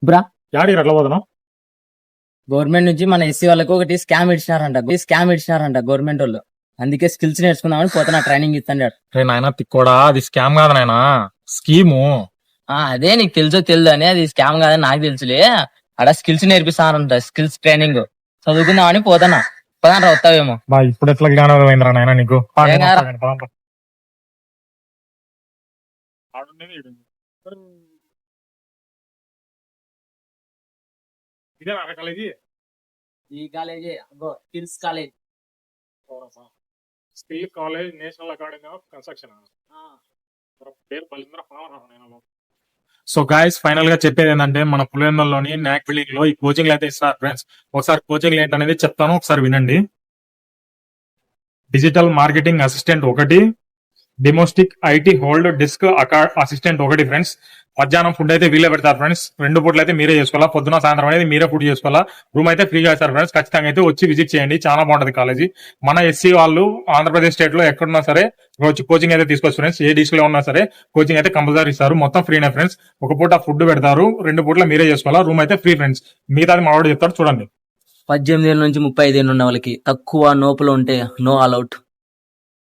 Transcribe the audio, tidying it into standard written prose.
బ్రా యాడికి అట్లా పోతున్నాం? గవర్నమెంట్ నుంచి మన ఎస్సీ వాళ్ళకి ఒకటి స్కామ్ ఇచ్చినారంట గవర్నమెంట్ వాళ్ళు. అందుకే స్కిల్స్ నేర్చుకుందామని పోతున్నా, ట్రైనింగ్ ఇస్తాడు. నాయన తిక్కోడా, అది స్కామ్ కాదు నాయన, స్కీము. అదే నీకు తెలుసో తెలియదు అని, అది స్కామ్ కాదని నాకు తెలుసులే. అక్కడ స్కిల్స్ నేర్పిస్తారంట, స్కిల్స్ ట్రైనింగ్ చదువుకుందామని పోతున్నా. పదాన వస్తావేమో. బా ఇప్పుడు ఎట్లా జ్ఞానం అయిందిరా నాయన నీకు? ఏం కాదురా. ఇదే కాలేజీ. ఈ college skills college. Skill college, national academy of construction. So guys, final గా చెప్పేది ఏంటంటే, మన పులివెందులలోని నాక్ బిల్డింగ్ లో ఈ కోచింగ్ అయితే ఇస్తారు ఫ్రెండ్స్. ఒకసారి కోచింగ్ ఏంటనేది చెప్తాను, ఒకసారి వినండి. Digital marketing assistant 1, domestic IT hold desk assistant 1 friends. మధ్యాహ్నం ఫుడ్ అయితే వీళ్ళే పెడతారు ఫ్రెండ్స్. 2 పూటలు అయితే మీరే చేసుకోవాలా, పొద్దున సాయంత్రం అనేది మీరే ఫుడ్ చేసుకోవాలా. రూమ్ అయితే ఫ్రీగా ఇస్తారు ఫ్రెండ్స్. ఖచ్చితంగా అయితే వచ్చి విజిట్ చేయండి, చాలా బాగుంటది కాలేజీ. మన ఎస్సీ వాళ్ళు ఆంధ్రప్రదేశ్ స్టేట్ లో ఎక్కడున్నా సరే వచ్చి కోచింగ్ అయితే తీసుకోవచ్చు ఫ్రెండ్స్. ఏ డిస్క్ లో ఉన్నా సరే కోచింగ్ అయితే కంపల్సరీ ఇస్తారు. మొత్తం ఫ్రీనే ఫ్రెండ్స్. 1 పూట ఫుడ్ పెడతారు, 2 పూటలు మీరే చేసుకోవాలా. రూమ్ అయితే ఫ్రీ ఫ్రెండ్స్. మిగతాది మా వాడు చెప్తాడు, చూడండి. 18 ఏళ్ళ నుంచి 35 ఏళ్ళు ఉన్న వాళ్ళకి తక్కువ నోపులు ఉంటే నో అలౌట్.